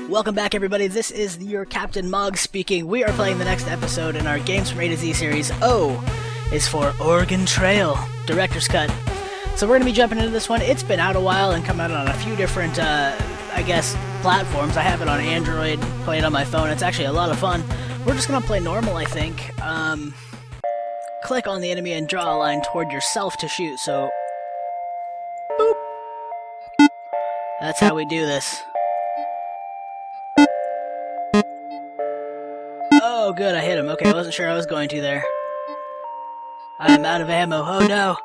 Welcome back, everybody. This is your Captain Mog speaking. We are playing the next episode in our Games from A to Z series. O is for Oregon Trail, Director's Cut. So we're going to be jumping into this one. It's been out a while and come out on a few different, platforms. I have it on Android, play it on my phone. It's actually a lot of fun. We're just going to play normal, I think. Click on the enemy and draw a line toward yourself to shoot, so... Boop! That's how we do this. Oh, good, I hit him. Okay, I wasn't sure I was going to there. I'm out of ammo. Oh, no.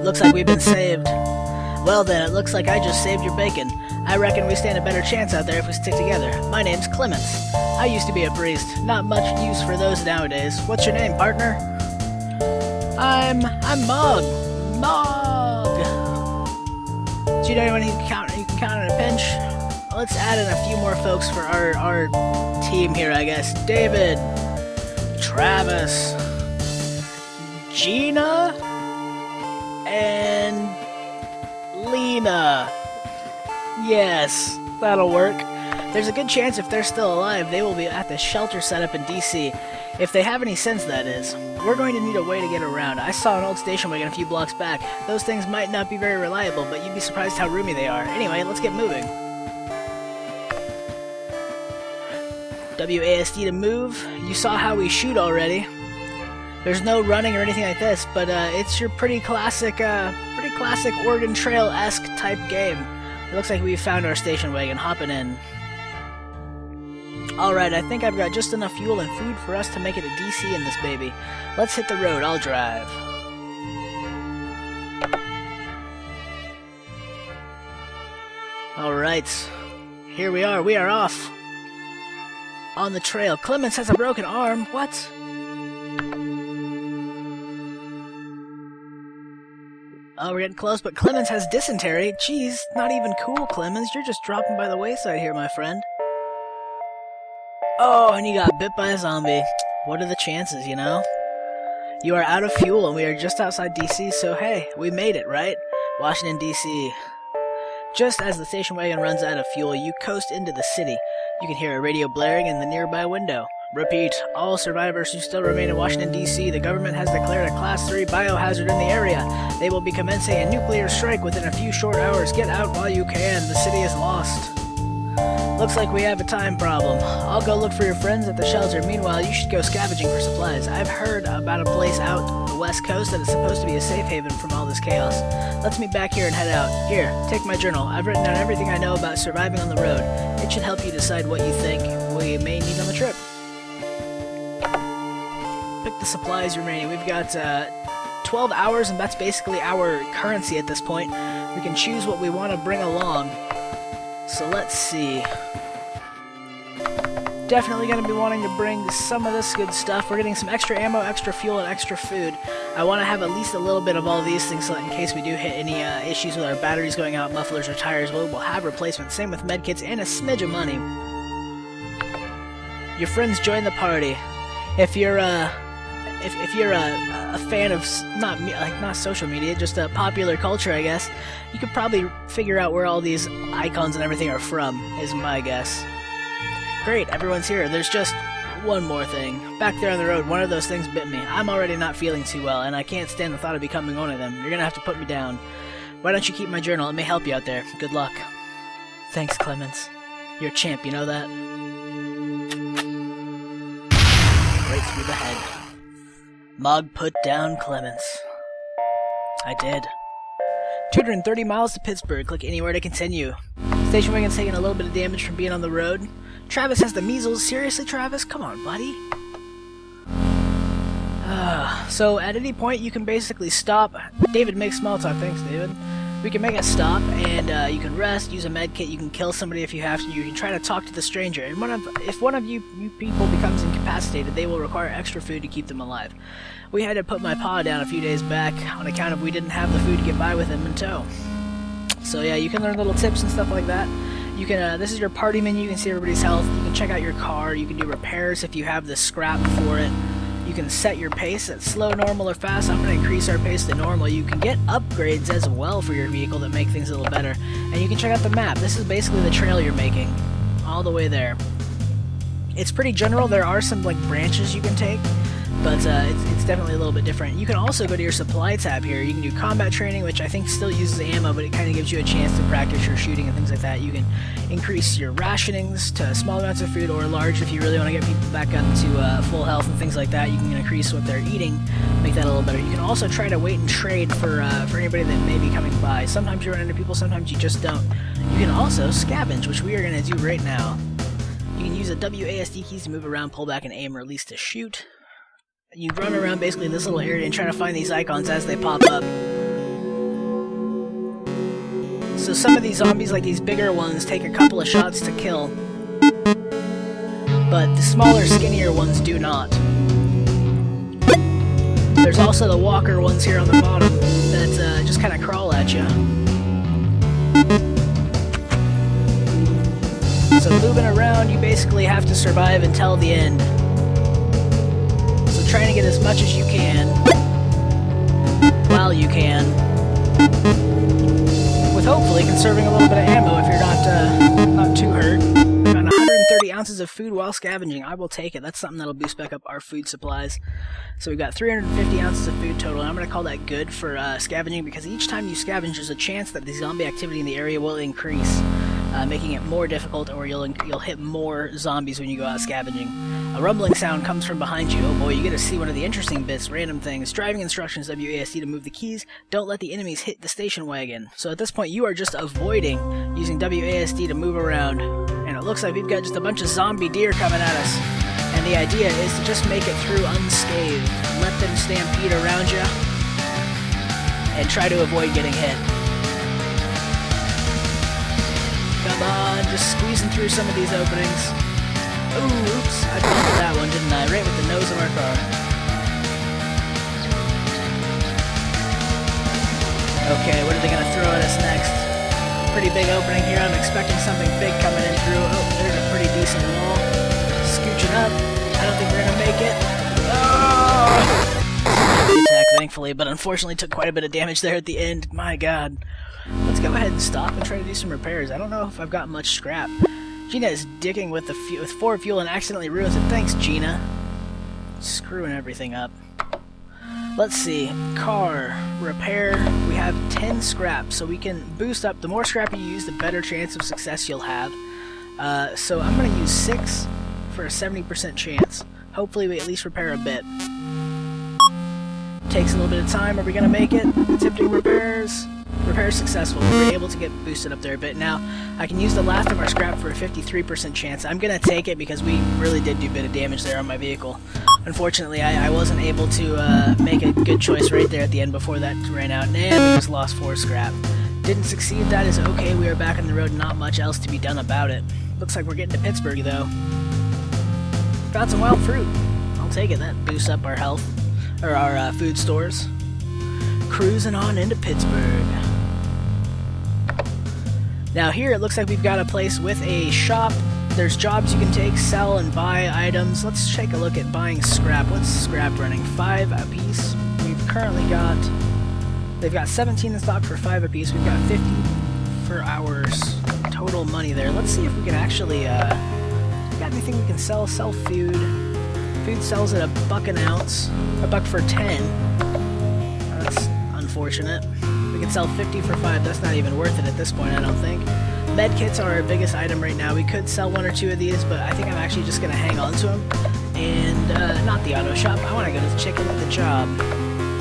Looks like we've been saved. Well then, it looks like I just saved your bacon. I reckon we stand a better chance out there if we stick together. My name's Clements. I used to be a priest. Not much use for those nowadays. What's your name, partner? I'm Mog. Mog! Do you know anyone you can count in a pinch? Let's add in a few more folks for our team here, I guess. David, Travis, Gina, and Lena. Yes, that'll work. There's a good chance if they're still alive, they will be at the shelter set up in DC. If they have any sense, that is. We're going to need a way to get around. I saw an old station wagon a few blocks back. Those things might not be very reliable, but you'd be surprised how roomy they are. Anyway, let's get moving. WASD to move. You saw how we shoot already. There's no running or anything like this, but it's your pretty classic Oregon Trail-esque type game. It looks like we've found our station wagon. Hopping in. Alright, I think I've got just enough fuel and food for us to make it to DC in this baby. Let's hit the road. I'll drive. Alright. Here we are. We are off. On the trail. Clements has a broken arm. What? Oh, we're getting close, but Clements has dysentery. Jeez, not even cool, Clements. You're just dropping by the wayside here, my friend. Oh, and you got bit by a zombie. What are the chances, you know? You are out of fuel, and we are just outside DC, so hey, we made it, right? Washington, DC. Just as the station wagon runs out of fuel, you coast into the city. You can hear a radio blaring in the nearby window. Repeat, all survivors who still remain in Washington, D.C., the government has declared a Class 3 biohazard in the area. They will be commencing a nuclear strike within a few short hours. Get out while you can. The city is lost. Looks like we have a time problem. I'll go look for your friends at the shelter. Meanwhile, you should go scavenging for supplies. I've heard about a place out the west coast that is supposed to be a safe haven from all this chaos. Let's meet back here and head out. Here, take my journal. I've written down everything I know about surviving on the road. It should help you decide what you think we may need on the trip. Pick the supplies remaining. We've got 12 hours, and that's basically our currency at this point. We can choose what we want to bring along. So let's see. Definitely going to be wanting to bring some of this good stuff. We're getting some extra ammo, extra fuel, and extra food. I want to have at least a little bit of all these things so that in case we do hit any issues with our batteries going out, mufflers, or tires, we'll have replacements. Same with medkits and a smidge of money. Your friends join the party. If you're a fan of not social media, just popular culture, I guess, you could probably figure out where all these icons and everything are from, is my guess. Great, everyone's here. There's just one more thing. Back there on the road, one of those things bit me. I'm already not feeling too well, and I can't stand the thought of becoming one of them. You're gonna have to put me down. Why don't you keep my journal? It may help you out there. Good luck. Thanks, Clements. You're a champ, you know that? Right through the head. Mog put down Clements. I did. 230 miles to Pittsburgh. Click anywhere to continue. Station wagon's taking a little bit of damage from being on the road. Travis has the measles. Seriously, Travis? Come on, buddy. So, at any point, you can basically stop. David, make small talk. Thanks, David. We can make a stop, and you can rest, use a med kit, you can kill somebody if you have to, you can try to talk to the stranger, and if one of you people becomes incapacitated, they will require extra food to keep them alive. We had to put my pa down a few days back on account of we didn't have the food to get by with him in tow. So yeah, you can learn little tips and stuff like that. You can, this is your party menu, you can see everybody's health, you can check out your car, you can do repairs if you have the scrap for it. You can set your pace at slow, normal, or fast. I'm going to increase our pace to normal. You can get upgrades as well for your vehicle that make things a little better. And you can check out the map. This is basically the trail you're making, all the way there. It's pretty general. There are some like branches you can take, but it's definitely a little bit different. You can also go to your supply tab here. You can do combat training, which I think still uses ammo, but it kind of gives you a chance to practice your shooting and things like that. You can increase your rationings to small amounts of food or large if you really want to get people back up to full health and things like that. You can increase what they're eating, make that a little better. You can also try to wait and trade for anybody that may be coming by. Sometimes you run into people, sometimes you just don't. You can also scavenge, which we are going to do right now. You can use the WASD keys to move around, pull back, and aim, or release to shoot. You run around basically this little area and try to find these icons as they pop up. So some of these zombies, like these bigger ones, take a couple of shots to kill, but the smaller, skinnier ones do not. There's also the walker ones here on the bottom that just kind of crawl at you. So moving around, you basically have to survive until the end. So trying to get as much as you can, while you can, with hopefully conserving a little bit of ammo if you're not too hurt. We've got 130 ounces of food while scavenging. I will take it. That's something that'll boost back up our food supplies. So we've got 350 ounces of food total, and I'm going to call that good for scavenging, because each time you scavenge, there's a chance that the zombie activity in the area will increase, making it more difficult, or you'll hit more zombies when you go out scavenging. A rumbling sound comes from behind you. Oh boy, you get to see one of the interesting bits, random things. Driving instructions, WASD to move the keys. Don't let the enemies hit the station wagon. So at this point, you are just avoiding using WASD to move around. And it looks like we've got just a bunch of zombie deer coming at us. And the idea is to just make it through unscathed. Let them stampede around you, and try to avoid getting hit. Come on, just squeezing through some of these openings. Ooh, oops, I bumped that one, didn't I? Right with the nose of our car. Okay, what are they gonna throw at us next? Pretty big opening here. I'm expecting something big coming in through. Oh, there's a pretty decent wall. Scooching up. I don't think we're gonna make it. Oh! Attack, thankfully, but unfortunately took quite a bit of damage there at the end. My god. Let's go ahead and stop and try to do some repairs. I don't know if I've got much scrap. Gina is dicking with with 4 fuel and accidentally ruins it. Thanks, Gina. Screwing everything up. Let's see. Car. Repair. We have 10 scrap, so we can boost up. The more scrap you use, the better chance of success you'll have. So I'm going to use 6 for a 70% chance. Hopefully we at least repair a bit. Takes a little bit of time. Are we going to make it? Attempting repairs. Repair successful. We were able to get boosted up there a bit. Now, I can use the last of our scrap for a 53% chance. I'm going to take it because we really did do a bit of damage there on my vehicle. Unfortunately, I wasn't able to make a good choice right there at the end before that ran out. And we just lost 4 scrap. Didn't succeed. That is okay. We are back on the road. Not much else to be done about it. Looks like we're getting to Pittsburgh, though. Found some wild fruit. I'll take it. That boosts up our health, or our food stores. Cruising on into Pittsburgh. Now here it looks like we've got a place with a shop. There's jobs you can take, sell, and buy items. Let's take a look at buying scrap. What's scrap running? 5 a piece. We've currently got... They've got 17 in stock for 5 a piece. We've got 50 for ours. Total money there. Let's see if we can actually... got anything we can sell? Sell food. Food sells at $1 an ounce. $1 for 10. That's unfortunate. We can sell 50 for 5. That's not even worth it at this point, I don't think. Med kits are our biggest item right now. We could sell 1 or 2 of these, but I think I'm actually just going to hang on to them. And, not the auto shop. I want to go to the chicken with the job.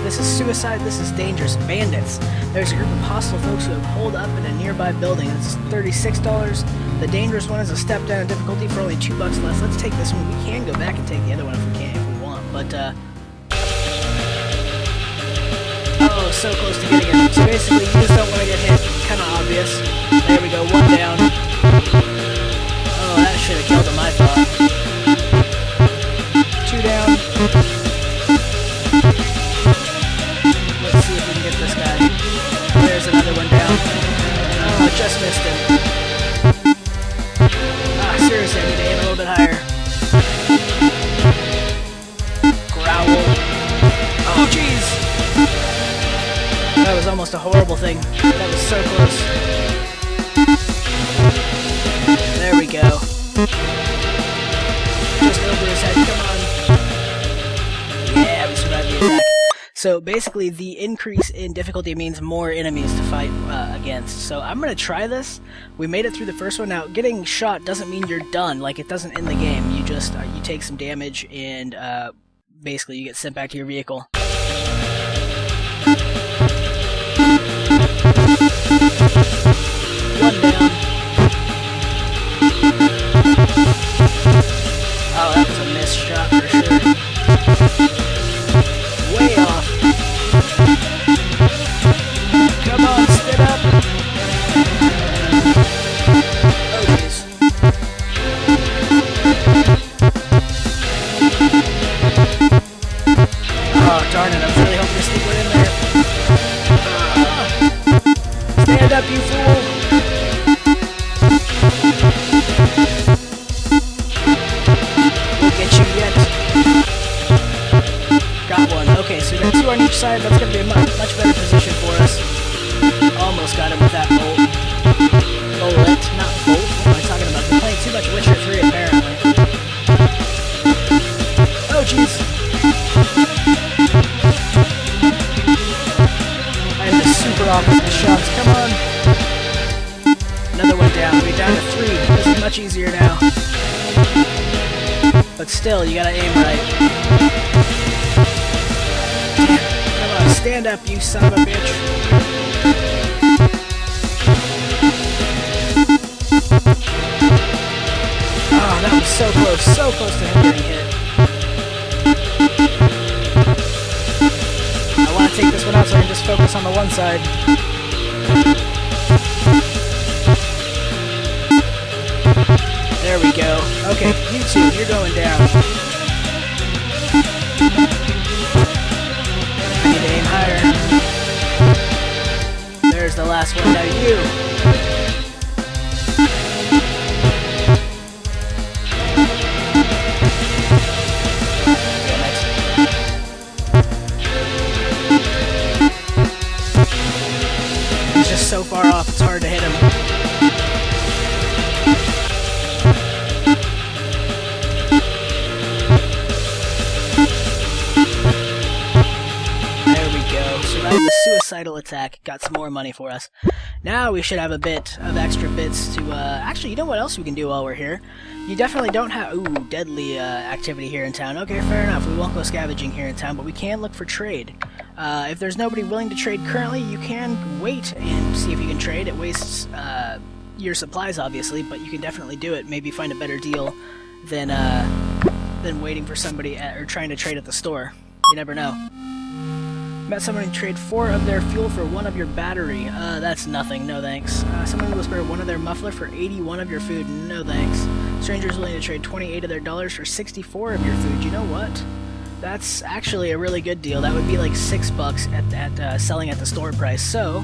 This is suicide. This is dangerous. Bandits. There's a group of hostile folks who have holed up in a nearby building. It's $36. The dangerous one is a step down in difficulty for only $2 less. Let's take this one. We can go back and take the other one if we can, if we want. But, oh, so close to getting it. So basically, you just don't want to get hit. It's kind of obvious. There we go, 1 down. Oh, that should have killed him, I thought. 2 down. Let's see if we can get this guy. There's another one down. Oh, just missed him. Ah, seriously, I need to aim a little bit higher. Growl almost a horrible thing. That was so close. There we go. Just over his head, come on. Yeah, we survived the attack. So basically, the increase in difficulty means more enemies to fight against. So I'm going to try this. We made it through the first one. Now, getting shot doesn't mean you're done. Like, it doesn't end the game. You just, you take some damage and basically you get sent back to your vehicle. One down. Oh, that was a missed shot for sure. Way off. Come on, spit up. Oh, jeez. Oh, darn it. I was really hoping to sneak one in there. Stand up, you fool. Won't get you yet. Got one. Okay, so we got two on each side. That's going to be a much better position for us. Almost got him with that bolt. Bullet, not bolt. What am I talking about? They're playing too much Witcher 3, apparently. Oh, jeez. I have this super awkward shots. Come on. Another one down. We're down to 3. This is much easier now. But still, you gotta aim right. Come on, stand up, you son of a bitch. Oh, that was so close to him getting hit. I want to take this one out so I can just focus on the one side. There we go. Okay, you two, you're going down. I need to aim higher. There's the last one. Now you. Damn it. He's just so far off, it's hard to hit him. The suicidal attack got some more money for us. Now we should have a bit of extra bits to, actually, you know what else we can do while we're here? You definitely don't have, deadly activity here in town. Okay, fair enough, we won't go scavenging here in town, but we can look for trade. If there's nobody willing to trade currently, you can wait and see if you can trade. It wastes your supplies, obviously, but you can definitely do it. Maybe find a better deal than waiting for somebody or trying to trade at the store. You never know. Met someone who trade 4 of their fuel for 1 of your battery. That's nothing, no thanks. Someone will spare 1 of their muffler for 81 of your food. No thanks. Strangers willing to trade 28 of their dollars for 64 of your food. You know what? That's actually a really good deal. That would be like $6 at selling at the store price. So,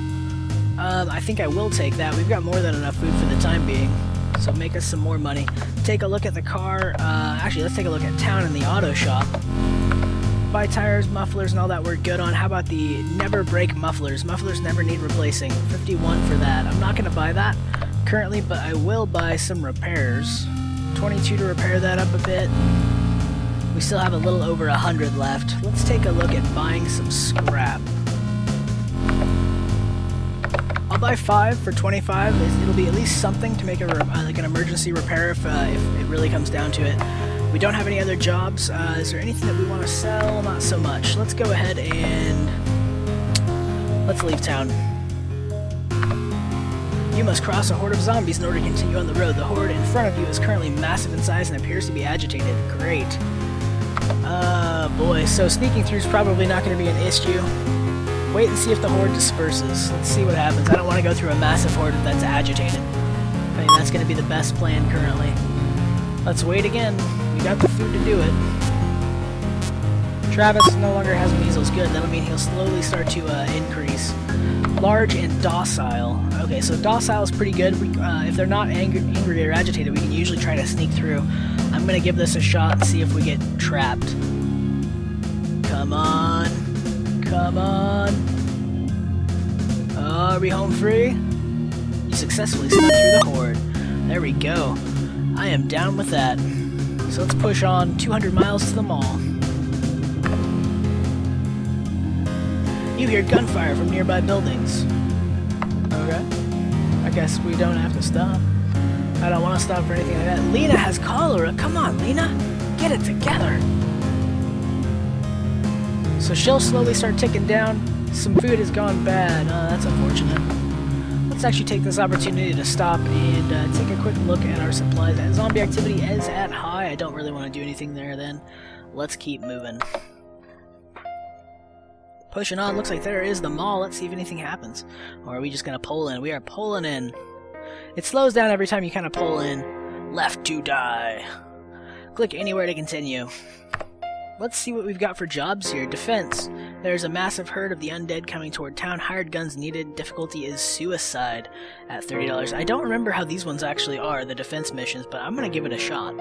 I think I will take that. We've got more than enough food for the time being. So make us some more money. Take a look at the car. Actually, let's take a look at town and the auto shop. Buy tires, mufflers, and all that we're good on. How about the never break mufflers? Mufflers never need replacing. 51 for that. I'm not going to buy that currently, but I will buy some repairs. 22 to repair that up a bit. We still have a little over 100 left. Let's take a look at buying some scrap. I'll buy 5 for 25. It'll be at least something to make like an emergency repair if it really comes down to it. We don't have any other jobs. Is there anything that we want to sell? Not so much. Let's go ahead and let's leave town. You must cross a horde of zombies in order to continue on the road. The horde in front of you is currently massive in size and appears to be agitated. Great. Boy, so sneaking through is probably not going to be an issue. Wait and see if the horde disperses. Let's see what happens. I don't want to go through a massive horde that's agitated. I think that's going to be the best plan currently. Let's wait again. We got the food to do it. Travis no longer has measles. Good. That'll mean he'll slowly start to increase. Large and docile. Okay, so docile is pretty good. If they're not angry or agitated, we can usually try to sneak through. I'm going to give this a shot and see if we get trapped. Come on. Come on. are we home free? You successfully snuck through the horde. There we go. I am down with that. So let's push on 200 miles to the mall. You hear gunfire from nearby buildings. Okay. I guess we don't have to stop. I don't want to stop for anything like that. Lena has cholera. Come on, Lena. Get it together. So she'll slowly start ticking down. Some food has gone bad. That's unfortunate. Let's actually take this opportunity to stop and take a quick look at our supplies. Zombie activity is at high. I don't really want to do anything there then. Let's keep moving. Pushing on. Looks like there is the mall. Let's see if anything happens. Or are we just going to pull in? We are pulling in. It slows down every time you kind of pull in. Left to die. Click anywhere to continue. Let's see what we've got for jobs here. Defense. There's a massive herd of the undead coming toward town. Hired guns needed. Difficulty is suicide at $30. I don't remember how these ones actually are, the defense missions, but I'm going to give it a shot.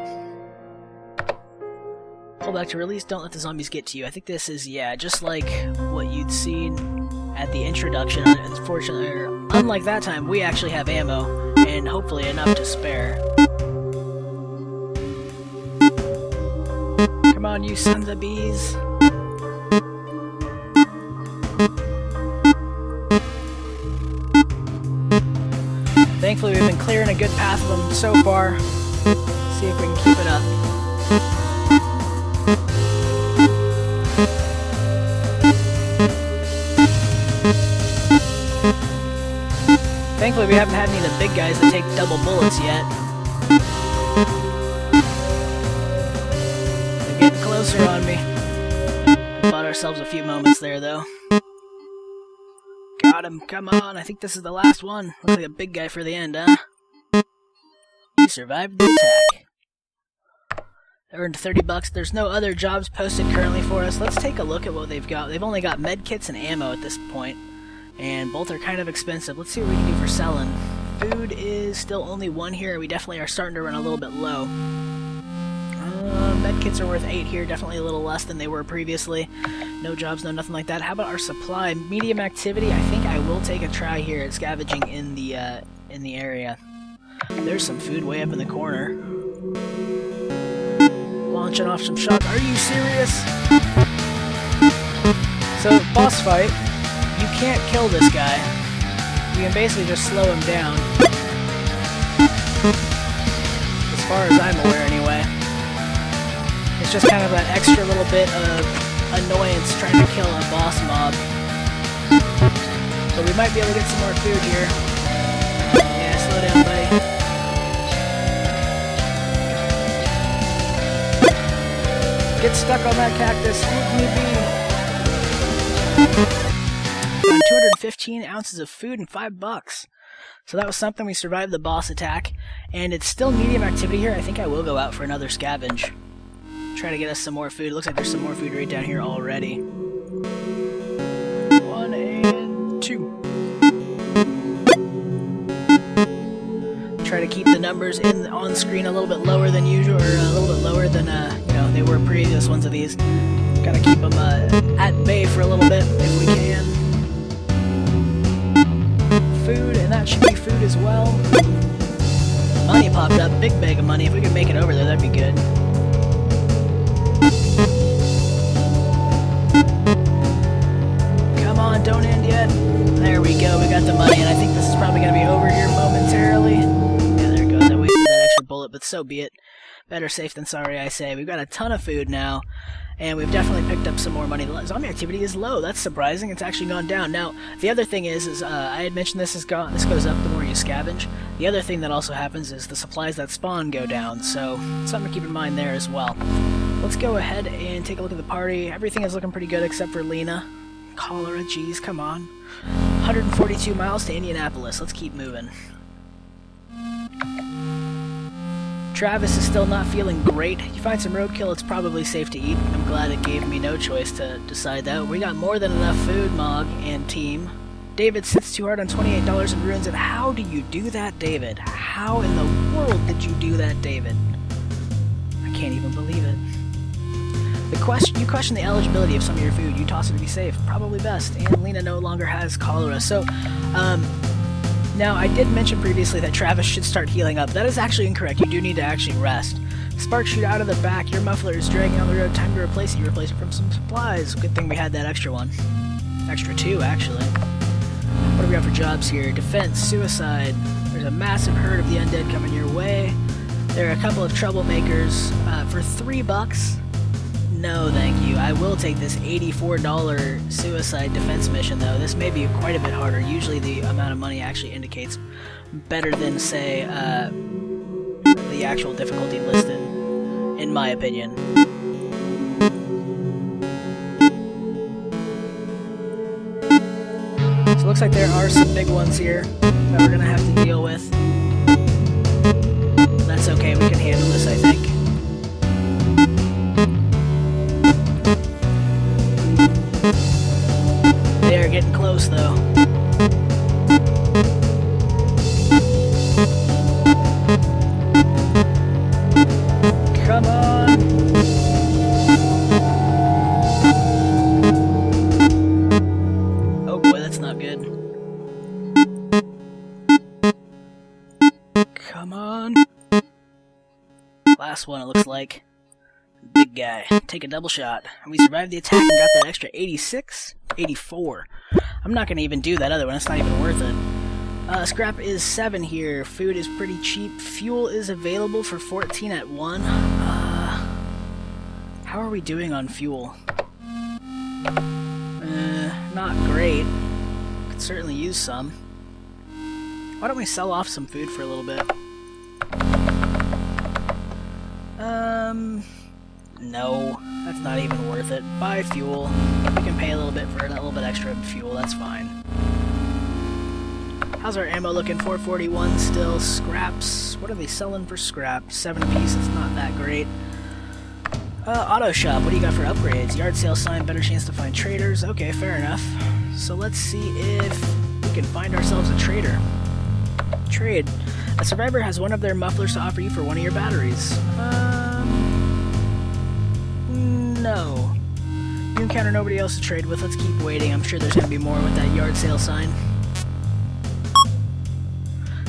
Pull back to release. Don't let the zombies get to you. I think this is, yeah, just like what you'd seen at the introduction. Unfortunately, unlike that time, we actually have ammo, and hopefully enough to spare. Come on, you sons of bees. Thankfully, we've been clearing a good path of them so far. Let's see if we can keep it up. Thankfully, we haven't had any of the big guys that take double bullets yet. They're getting closer on me. We bought ourselves a few moments there, though. Got him, come on, I think this is the last one. Looks like a big guy for the end, huh? You survived the attack. Earned $30. There's no other jobs posted currently for us. Let's take a look at what they've got. They've only got med kits and ammo at this point, and both are kind of expensive. Let's see what we can do for selling. Food is still only 1 here. We definitely are starting to run a little bit low. Med kits are worth 8 here, definitely a little less than they were previously. No jobs, no nothing like that. How about our supply? Medium activity, I think I will take a try here at scavenging in the area. There's some food way up in the corner. Launching off some shots. Are you serious? So, boss fight. You can't kill this guy. You can basically just slow him down. As far as I'm aware, anyway. It's just kind of that extra little bit of annoyance trying to kill a boss mob. But we might be able to get some more food here. Yeah, slow down, buddy. Get stuck on that cactus. Found 215 ounces of food and $5. So that was something. We survived the boss attack. And it's still medium activity here. I think I will go out for another scavenge. Try to get us some more food. Looks like there's some more food right down here already. 1 and 2. Try to keep the numbers on screen a little bit lower than usual, or a little bit lower than they were previous ones of these. Gotta keep them at bay for a little bit if we can. Food, and that should be food as well. Money popped up, big bag of money. If we could make it over there, that'd be good. Come on, don't end yet. There we go, we got the money, and I think this is probably going to be over here momentarily. Yeah, there it goes. I wasted that extra bullet, but so be it. Better safe than sorry, I say. We've got a ton of food now, and we've definitely picked up some more money. Zombie activity is low. That's surprising. It's actually gone down. Now, the other thing is I had mentioned this goes up the more you scavenge. The other thing that also happens is the supplies that spawn go down, so something to keep in mind there as well. Let's go ahead and take a look at the party. Everything is looking pretty good except for Lena. Cholera, geez, come on. 142 miles to Indianapolis. Let's keep moving. Travis is still not feeling great. You find some roadkill, it's probably safe to eat. I'm glad it gave me no choice to decide that. We got more than enough food, Mog and team. David sits too hard on $28 in ruins, and how do you do that, David? How in the world did you do that, David? I can't even believe it. You question the eligibility of some of your food. You toss it to be safe. Probably best. And Lena no longer has cholera. So, now I did mention previously that Travis should start healing up. That is actually incorrect. You do need to actually rest. Sparks shoot out of the back. Your muffler is dragging on the road. Time to replace it. You replace it from some supplies. Good thing we had that extra one. Extra two, actually. What do we got for jobs here? Defense, suicide. There's a massive herd of the undead coming your way. There are a couple of troublemakers. For $3, no thank you. I will take this $84 suicide defense mission, though. This may be quite a bit harder. Usually the amount of money actually indicates better than, say, the actual difficulty listed, in my opinion. So it looks like there are some big ones here that we're going to have to deal with. That's okay, we can handle this, I think. They are getting close, though. Come on! Oh boy, that's not good. Come on! Last one, it looks like. Big guy. Take a double shot. And we survived the attack and got that extra 86? 84. I'm not going to even do that other one. It's not even worth it. Scrap is 7 here. Food is pretty cheap. Fuel is available for 14 at 1. How are we doing on fuel? Not great. Could certainly use some. Why don't we sell off some food for a little bit? No, that's not even worth it. Buy fuel. We can pay a little bit for a little bit extra fuel, that's fine. How's our ammo looking? 441 still. Scraps. What are they selling for scrap? 7 apiece, it's not that great. Auto shop, what do you got for upgrades? Yard sale sign, better chance to find traders. Okay, fair enough. So let's see if we can find ourselves a trader. Trade. A survivor has one of their mufflers to offer you for one of your batteries. No. You encounter nobody else to trade with. Let's keep waiting. I'm sure there's going to be more with that yard sale sign.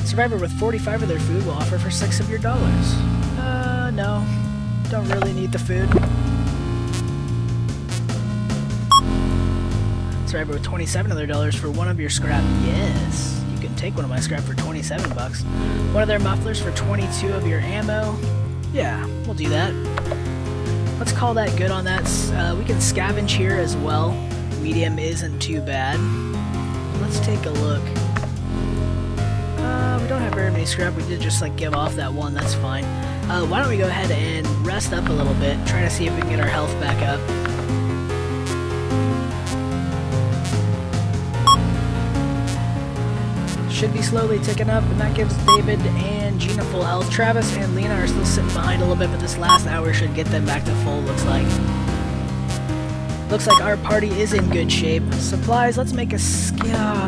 Survivor with 45 of their food will offer for 6 of your dollars. No. Don't really need the food. Survivor with 27 of their dollars for 1 of your scrap. Yes. You can take 1 of my scrap for 27 bucks. 1 of their mufflers for 22 of your ammo. Yeah, we'll do that. Let's call that good on that. We can scavenge here as well. Medium isn't too bad. Let's take a look. We don't have very many scrap. We did just like give off that 1. That's fine. Why don't we go ahead and rest up a little bit. Try to see if we can get our health back up. Should be slowly ticking up, and that gives David and Gina full health. Travis and Lena are still sitting behind a little bit, but this last hour should get them back to full, looks like. Looks like our party is in good shape. Supplies, let's make a...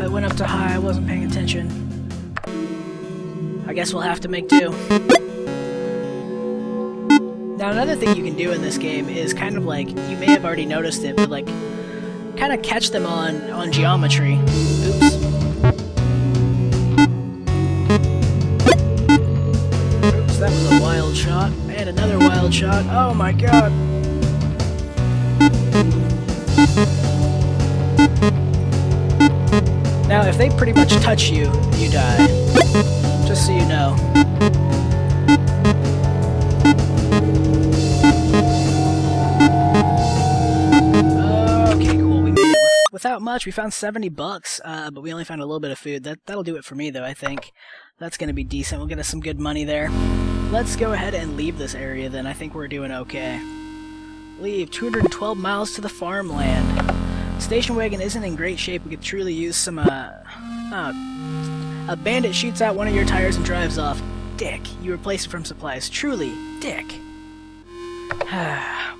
it went up to high, I wasn't paying attention. I guess we'll have to make do. Now another thing you can do in this game is kind of like, you may have already noticed it, but like, kind of catch them on geometry. Oops. That was a wild shot, and another wild shot. Oh my god! Now, if they pretty much touch you, you die. Just so you know. Okay, cool. We made it without much. We found 70 bucks, but we only found a little bit of food. That'll do it for me, though, I think. That's going to be decent. We'll get us some good money there. Let's go ahead and leave this area then. I think we're doing okay. Leave. 212 miles to the farmland. Station wagon isn't in great shape. We could truly use some, a bandit shoots out one of your tires and drives off. Dick. You replace it from supplies. Truly. Dick.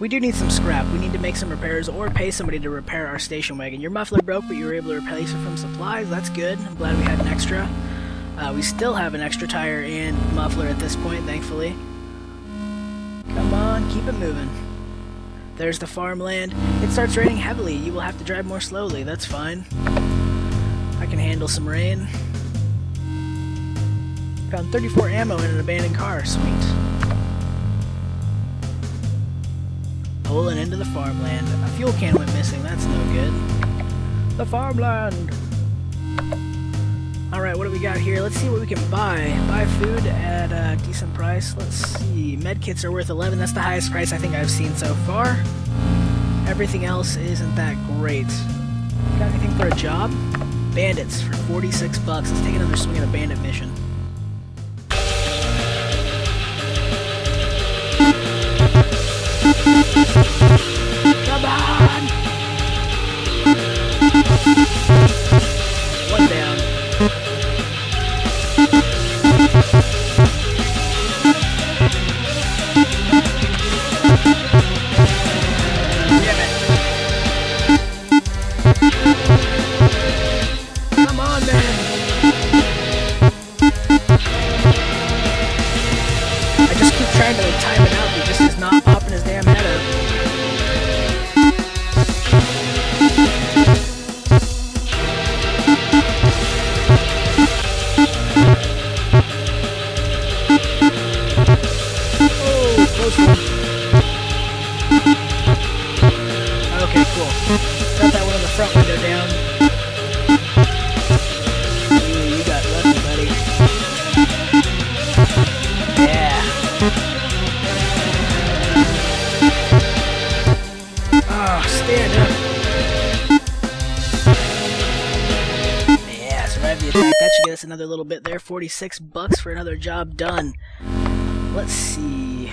We do need some scrap. We need to make some repairs or pay somebody to repair our station wagon. Your muffler broke, but you were able to replace it from supplies. That's good. I'm glad we had an extra. We still have an extra tire and muffler at this point, thankfully. Come on, keep it moving. There's the farmland. It starts raining heavily. You will have to drive more slowly. That's fine. I can handle some rain. Found 34 ammo in an abandoned car. Sweet. Pulling into the farmland. A fuel can went missing. That's no good. The farmland! Alright, what do we got here? Let's see what we can buy. Buy food at a decent price. Let's see. Medkits are worth 11. That's the highest price I think I've seen so far. Everything else isn't that great. Got anything for a job? Bandits for 46 bucks. Let's take another swing at a bandit mission. Come on! One down. Damn it. Come on, man. I just keep trying to time it out, but he just is not popping his damn head up. Okay, cool. Got that one on the front window down. Ooh, you got lucky, buddy. Yeah. Oh, stand up. Yeah, survived the attack. That should get us another little bit there. 46 bucks for another job done. Let's see.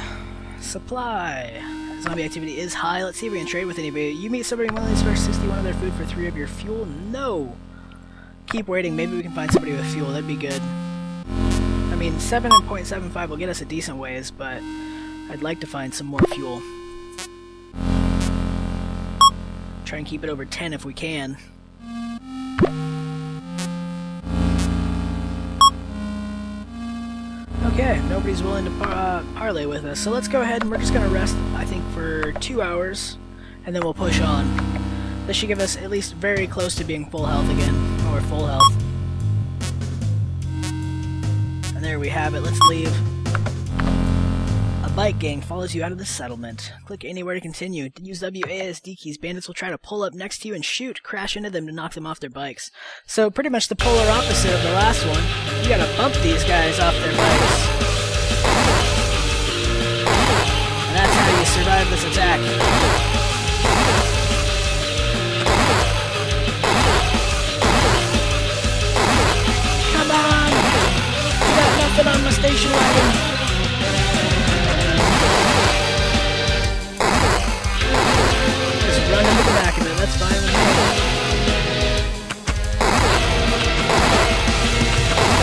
Supply. Zombie activity is high. Let's see if we can trade with anybody. You meet somebody willing to spare 61 of their food for 3 of your fuel? No! Keep waiting. Maybe we can find somebody with fuel. That'd be good. I mean, 7.75 will get us a decent ways, but I'd like to find some more fuel. Try and keep it over 10 if we can. Okay, nobody's willing to parlay with us, so let's go ahead and we're just going to rest, I think, for 2 hours, and then we'll push on. This should give us at least very close to being full health again, or full health. And there we have it, let's leave. A bike gang follows you out of the settlement. Click anywhere to continue. Use WASD keys. Bandits will try to pull up next to you and shoot, crash into them to knock them off their bikes. So pretty much the polar opposite of the last one. You gotta bump these guys off their bikes. And that's how you survive this attack. Come on! You got nothing on my station wagon. Run into the back of it, that's fine with me.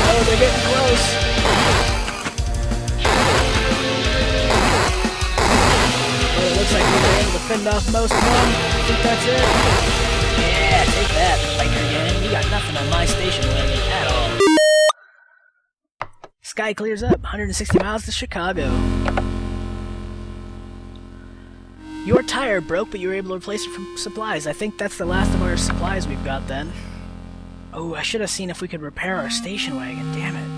Oh, they're getting close. Well, it looks like we were able to fend off most of them. I think that's it. Yeah, take that, biker gang. You got nothing on my station wagon at all. Sky clears up, 160 miles to Chicago. Your tire broke, but you were able to replace it from supplies. I think that's the last of our supplies we've got then. Oh, I should have seen if we could repair our station wagon. Damn it.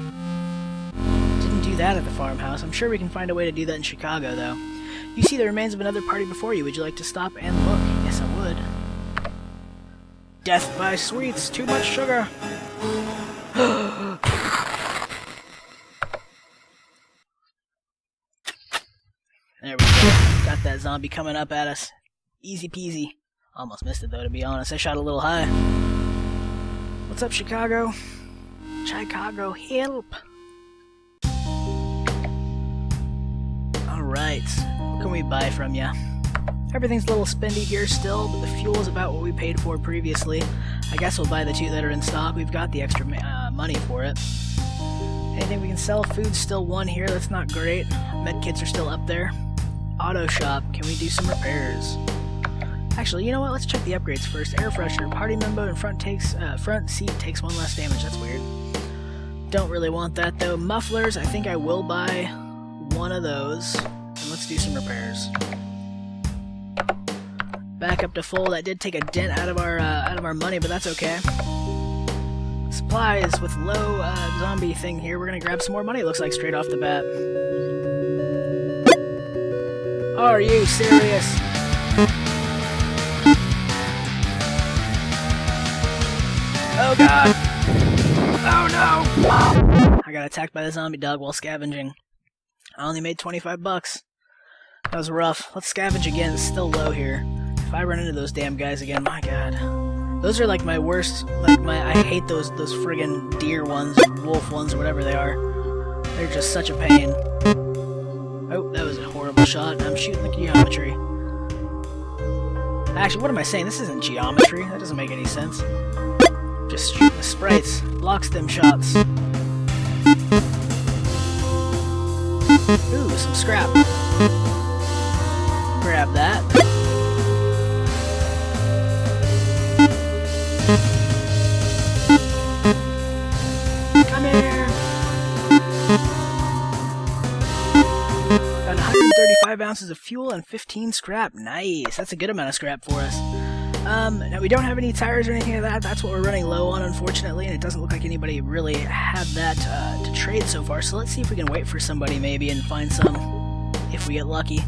Didn't do that at the farmhouse. I'm sure we can find a way to do that in Chicago, though. You see the remains of another party before you. Would you like to stop and look? Yes, I would. Death by sweets. Too much sugar. There we go. Got that zombie coming up at us. Easy peasy. Almost missed it though, to be honest. I shot a little high. What's up, Chicago? Chicago, help! Alright. What can we buy from ya? Everything's a little spendy here still, but the fuel is about what we paid for previously. I guess we'll buy the 2 that are in stock. We've got the extra money for it. Anything we can sell? Food's still 1 here. That's not great. Medkits are still up there. Auto shop. Can we do some repairs? Actually, you know what? Let's check the upgrades first. Air freshener. Party member in front seat takes 1 less damage. That's weird. Don't really want that though. Mufflers. I think I will buy 1 of those. And let's do some repairs. Back up to full. That did take a dent out of our money, but that's okay. Supplies with low zombie thing here. We're gonna grab some more money, it looks like, straight off the bat. Are you serious? Oh god! Oh no! I got attacked by the zombie dog while scavenging. I only made 25 bucks. That was rough. Let's scavenge again. It's still low here. If I run into those damn guys again, my god. Those are like my worst, I hate those friggin' deer ones, or wolf ones, or whatever they are. They're just such a pain. Oh, that was a horrible shot. I'm shooting the geometry. Actually, what am I saying? This isn't geometry. That doesn't make any sense. Just shooting the sprites. Blocks them shots. Ooh, some scrap. Grab that. Come here! Got 135 ounces of fuel and 15 scrap. Nice! That's a good amount of scrap for us. Now we don't have any tires or anything like that. That's what we're running low on, unfortunately, and it doesn't look like anybody really had that to trade so far. So let's see if we can wait for somebody maybe and find some, if we get lucky.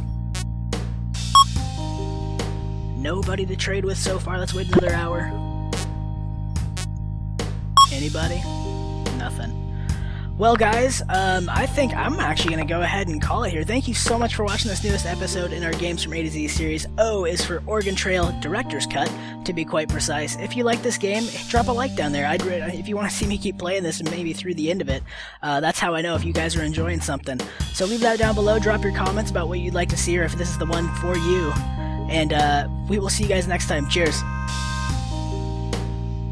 Nobody to trade with so far. Let's wait another hour. Anybody? Nothing. Well, guys, I think I'm actually going to go ahead and call it here. Thank you so much for watching this newest episode in our Games from A to Z series. O is for Oregon Trail Director's Cut, to be quite precise. If you like this game, drop a like down there. If you want to see me keep playing this and maybe through the end of it, that's how I know if you guys are enjoying something. So leave that down below. Drop your comments about what you'd like to see or if this is the one for you. And we will see you guys next time. Cheers.